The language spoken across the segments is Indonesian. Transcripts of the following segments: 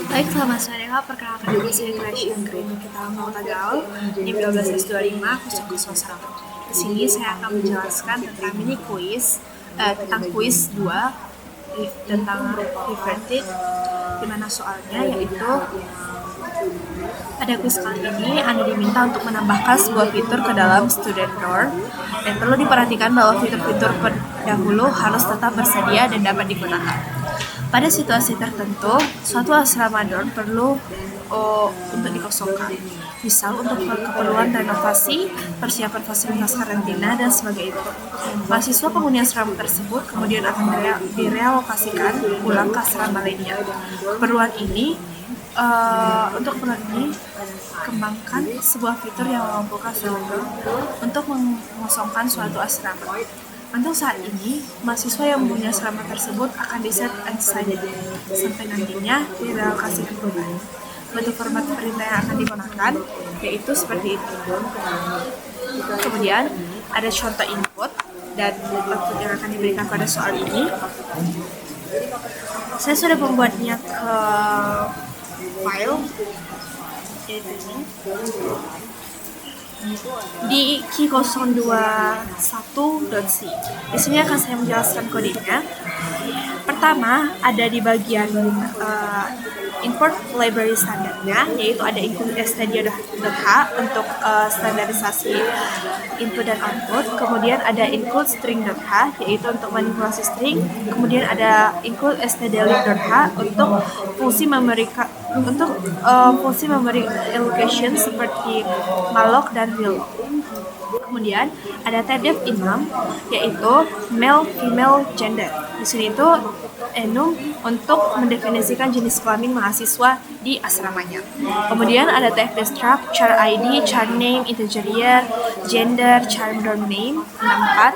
Baik, selamat sore Kak. Perkenalkan diri saya Gracia Green. Kita mau Tagaul, NIM 12S25 001. Di sini saya akan menjelaskan tentang mini quiz, tentang quiz 2 tentang reverted, di mana soalnya yaitu pada kuis kali ini Anda diminta untuk menambahkan sebuah fitur ke dalam student dorm, dan perlu diperhatikan bahwa fitur-fitur pendahulu harus tetap bersedia dan dapat digunakan. Pada situasi tertentu, suatu asrama dorm perlu untuk dikosongkan, misal untuk keperluan renovasi, persiapan fasilitas karantina, dan sebagainya. Mahasiswa penghuni asrama tersebut kemudian akan direlokasikan pulang ke asrama lainnya. Untuk keperluan ini, kembangkan sebuah fitur yang memampukan asrama untuk mengosongkan suatu asrama. Untuk saat ini, mahasiswa yang mempunyai asrama tersebut akan di-set aside sampai nantinya direlokasikan kembali. Bentuk format perintah yang akan digunakan yaitu seperti itu. Kemudian ada contoh input dan output yang akan diberikan pada soal ini. Saya sudah membuatnya ke file yaitu ini di key021.c. Di sini akan saya menjelaskan kodenya. Pertama, ada di bagian import library standarnya, yaitu ada include stdio.h untuk standarisasi input dan output. Kemudian ada include string.h, yaitu untuk manipulasi string. Kemudian ada include stdlib.h untuk fungsi memory allocation seperti malloc dan reloc. Kemudian ada tabdef enum, yaitu male, female, gender. Di sini itu enum untuk mendefinisikan jenis kelamin mahasiswa di asramanya. Kemudian ada tabdef struct, char ID, char name, integer year, gender, char dorm name 64.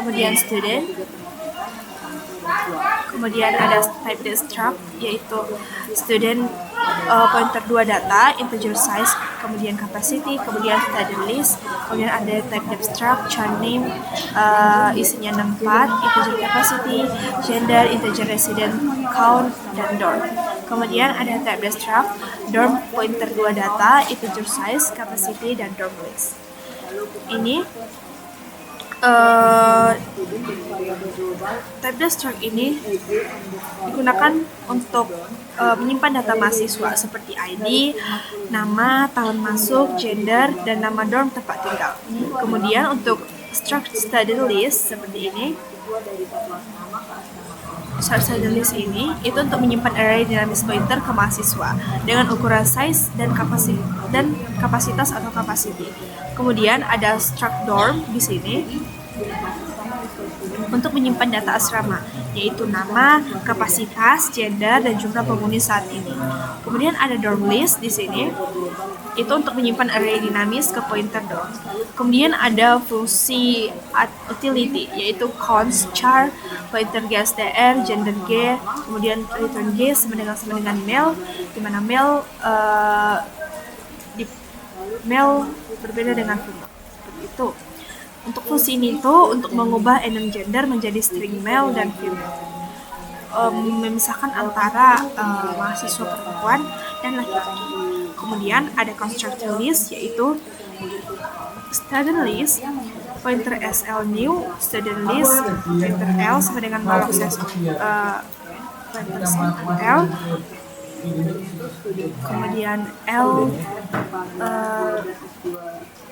Kemudian student. Kemudian ada type struct, yaitu student pointer 2 data, integer size, kemudian capacity, kemudian student list, kemudian ada type struct, char name, isinya 64, integer capacity, gender, integer resident count, dan dorm. Kemudian ada type struct, dorm pointer 2 data, integer size, capacity, dan dorm list. Ini type struct ini digunakan untuk menyimpan data mahasiswa seperti ID, nama, tahun masuk, gender, dan nama dorm tempat tinggal. Kemudian untuk struct student list seperti ini, struct student list ini itu untuk menyimpan array dinamis pointer ke mahasiswa dengan ukuran size dan kapasitas atau capacity. Kemudian ada struct dorm di sini untuk menyimpan data asrama, yaitu nama, kapasitas, gender, dan jumlah penghuni saat ini. Kemudian ada dorm list di sini, itu untuk menyimpan array dinamis ke pointer dorm. Kemudian ada fungsi utility, yaitu const char, pointer gstr, gender g, kemudian return g sama dengan male, di mana male berbeda dengan female. Seperti itu. Untuk fungsi ini itu untuk mengubah enum gender menjadi string male dan female, memisahkan antara mahasiswa perempuan dan laki-laki. Kemudian ada constructor list, yaitu student list, pointer sl new, student list, pointer l sama dengan malloc pointer l, kemudian l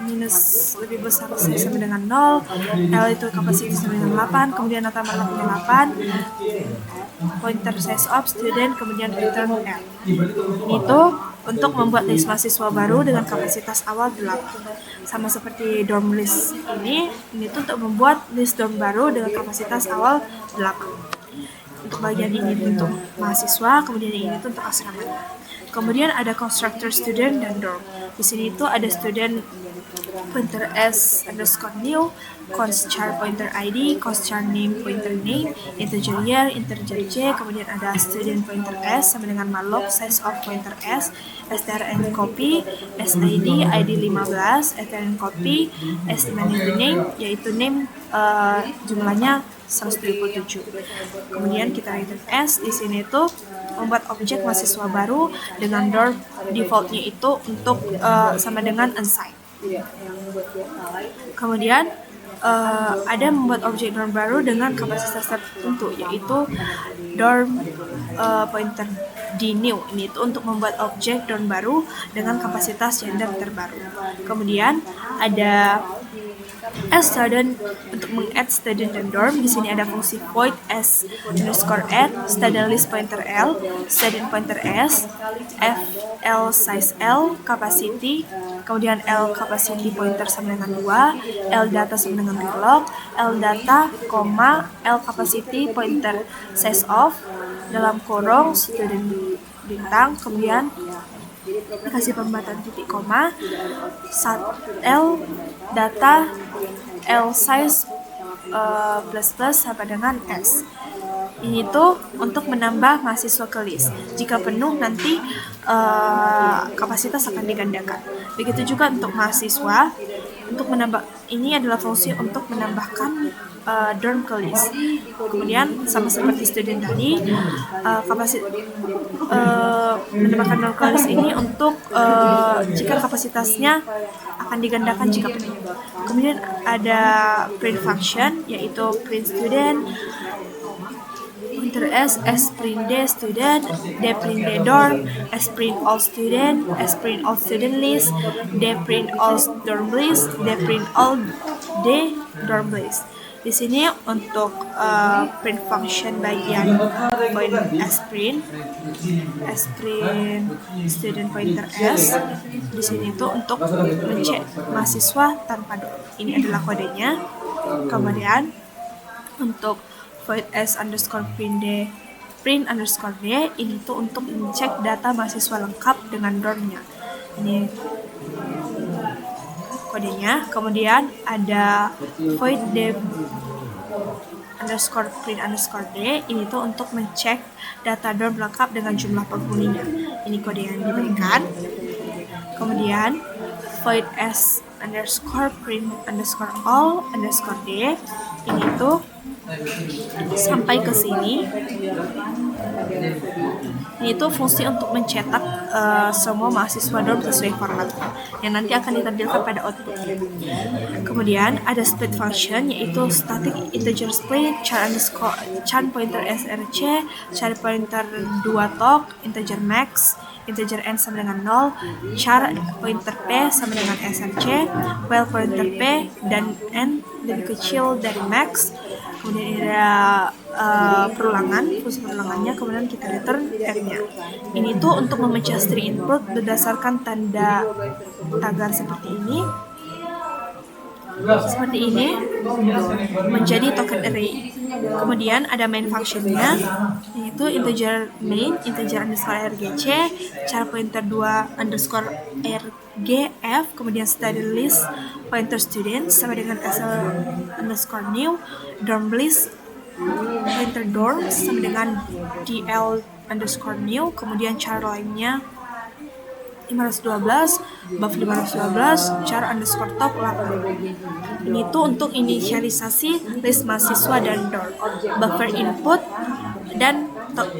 minus lebih besar sama dengan 0, L itu kapasitas sama dengan 8, kemudian nota malloc 8, pointer size of student, kemudian return L. Itu untuk membuat list mahasiswa baru dengan kapasitas awal 8. Sama seperti dorm list ini tuh untuk membuat list dorm baru dengan kapasitas awal 8. Untuk bagian ini untuk mahasiswa, kemudian ini untuk asrama. Kemudian ada constructor student dan dorm. Di sini itu ada student pointer s underscore new, const char pointer id, const char name pointer name, integer year, integer j. Kemudian ada student pointer s sama dengan malloc size of pointer s, strn copy, sid id 15, strn copy, estimating the name yaitu name jumlahnya 127. Kemudian kita return s. Di sini itu membuat objek mahasiswa baru dengan dorm defaultnya itu untuk sama dengan unsigned. Kemudian ada membuat objek dorm baru dengan kapasitas tertentu yaitu dorm pointer di new. Ini itu untuk membuat objek dorm baru dengan kapasitas gender terbaru. Kemudian ada add student untuk meng-add student dan dorm. Di sini ada fungsi void s underscore add, student list pointer l, student pointer s, f l size l, capacity, kemudian l capacity pointer sama dengan 2, l data sama dengan malloc, l data, l capacity pointer size of dalam kurung student bintang, kemudian kasih pembatasan titik koma, l data, l size plus sama dengan s. Ini tuh untuk menambah mahasiswa ke list. Jika penuh nanti kapasitas akan digandakan. Begitu juga untuk mahasiswa. Untuk menambah, ini adalah fungsi untuk menambahkan dorm ke list. Kemudian sama seperti student tadi, menambahkan dorm ke list ini untuk jika kapasitasnya akan digandakan jika penuh. Kemudian ada print function yaitu print student, pointer s print d student, d print d dorm, s print all student, s print all student list, d print all dorm list, d print all d dorm list. Di sini untuk print function bagian poin s print student pointer s. Di sini itu untuk mencek mahasiswa tanpa dorm. Ini adalah kodenya. Kemudian untuk void s underscore print underscore d ini tuh untuk mengecek data mahasiswa lengkap dengan dormnya. Ini kodenya. Kemudian ada void d underscore print underscore d ini tuh untuk mengecek data dorm lengkap dengan jumlah penghuninya. Ini kode yang diberikan. Kemudian void s underscore print underscore all underscore d ini tuh sampai ke sini. Ini tuh fungsi untuk mencetak semua mahasiswa dorm sesuai formatnya yang nanti akan ditampilkan pada outputnya. Kemudian ada split function yaitu static integer split, char pointer src, char pointer 2 tok, integer max, integer n sama dengan 0, char pointer p sama dengan src, while pointer p dan n lebih kecil dari max. Kemudian ada fungsi perulangannya, kemudian kita return f-nya. Ini tuh untuk memecah string input berdasarkan tanda tagar seperti ini menjadi token array. Kemudian ada main functionnya yaitu integer main, integer underscore rgc, char pointer 2 underscore rgf, kemudian student list pointer student sama dengan sl underscore new, dorm list pointer dorm sama dengan dl underscore new, kemudian char lainnya 512, buff 512, char underscore top 8. Ini tuh untuk inisialisasi list mahasiswa dan dorm, buffer input, dan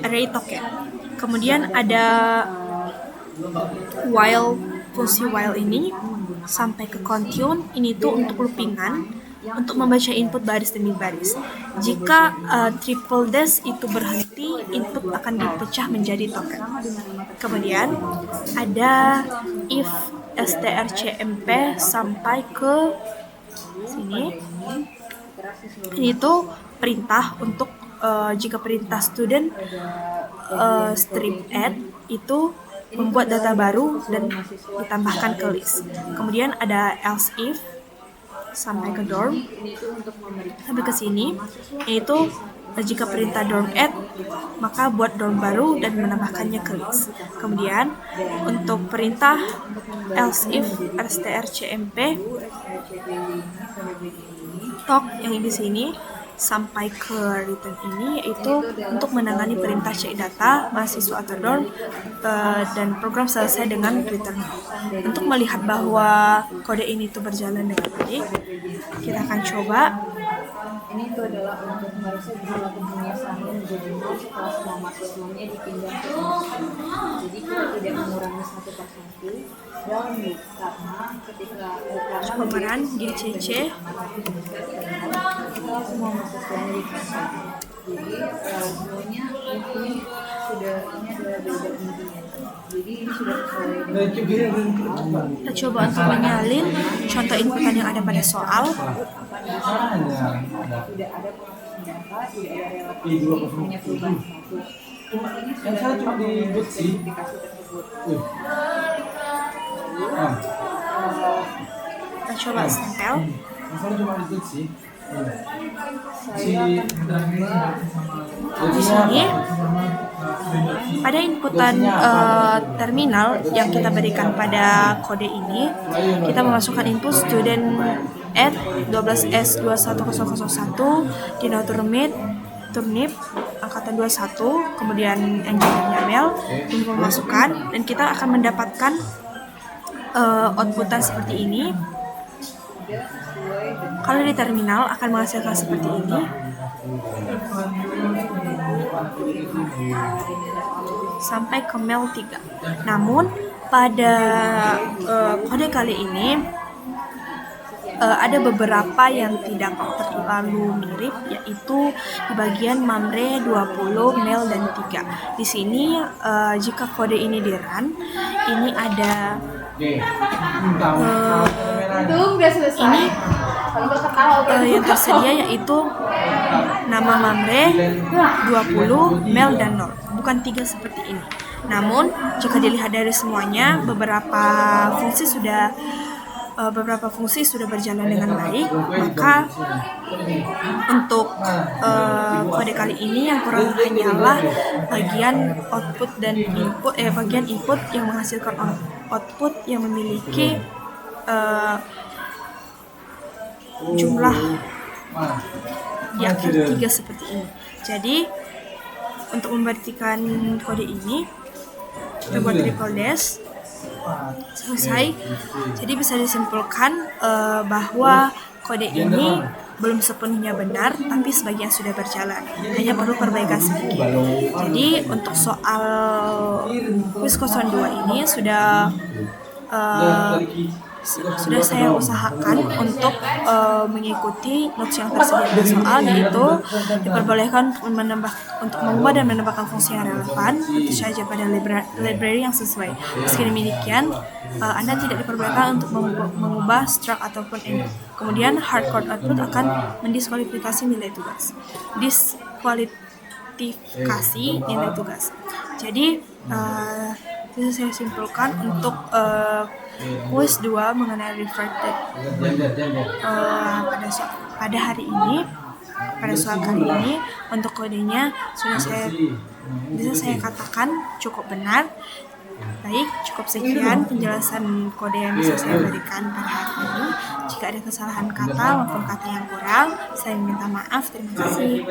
array token. Kemudian ada while, fungsi while ini sampai ke continue. Ini tuh untuk loopingan, untuk membaca input baris demi baris. Jika triple dash itu berhenti, input akan dipecah menjadi token. Kemudian ada if strcmp sampai ke sini. Ini tuh perintah untuk jika perintah student strip add itu membuat data baru dan ditambahkan ke list. Kemudian ada else if sampai ke dorm sampai ke sini, yaitu Jika perintah dorm add, maka buat dorm baru dan menambahkannya ke list. Kemudian untuk perintah else if strcmp talk yang di sini sampai ke return ini, yaitu untuk menangani perintah cek data mahasiswa atau dorm dan program selesai dengan return. Untuk melihat bahwa kode ini tuh berjalan dengan baik, kita akan coba. Ini itu adalah untuk harusnya bisa lakukan pengesahan menjadi nol setelah semua mahasiswanya dipindah ke kelas. Jadi kita tidak mengurangi satu persatu dalam loop, karena ketika Pemeran GCC setelah semua mahasiswanya dipindah, jadi semuanya ini sudah, ini adalah beda intinya. Jadi ini sudah sesuai dengan kita coba untuk menyalin contoh inputan yang ada pada soal. tidak ada proses data, tidak ada relasi, hanya perubahan satu. Ini Yang saya cuma di boot sih. aplikasi tersebut. Kita coba stempel. Yang saya cuma di boot sih. Di sini pada inputan terminal yang kita berikan pada kode ini, kita memasukkan input student at 12S21001 Dino Turnip angkatan 21, kemudian engineer YAML, info masukan, dan kita akan mendapatkan outputan seperti ini. Kalau di terminal akan menghasilkan seperti ini. Sampai ke mail 3. Namun pada kode kali ini ada beberapa yang tidak terlalu mirip, yaitu di bagian mamre 20, mail, dan 3. Di sini jika kode ini di run, ini ada Itu udah selesai. ini Kalau nggak ketawa yang tersedia, yaitu nama mamre 20, mail, dan 0, bukan 3 seperti ini. Namun jika dilihat dari semuanya, beberapa fungsi sudah berjalan dengan baik, maka untuk kode kali ini yang kurang hanyalah bagian output dan input, bagian input yang menghasilkan output yang memiliki jumlah di akhir 3 seperti ini. Jadi untuk membuktikan kode ini, kita buat triple dash. Selesai. Jadi bisa disimpulkan bahwa kode ini belum sepenuhnya benar, tapi sebagian sudah berjalan, hanya perlu perbaikan sedikit. Jadi untuk soal quiz 02 ini sudah saya usahakan untuk mengikuti notes yang tersedia pada soal, yaitu diperbolehkan untuk mengubah dan menambahkan fungsi yang relevan, tentu saja pada library yang sesuai. Meski demikian, Anda tidak diperbolehkan untuk mengubah struct ataupun input. Kemudian hardcode output akan mendiskualifikasi nilai tugas. Diskualifikasi nilai tugas. Jadi bisa saya simpulkan untuk quiz 2 mengenai reflected pada hari ini, pada soal kali ini, untuk kodenya bisa saya katakan cukup benar. Baik, cukup sekian penjelasan kode yang bisa saya berikan pada hari ini. Jika ada kesalahan kata maupun kata yang kurang, saya minta maaf. Terima kasih.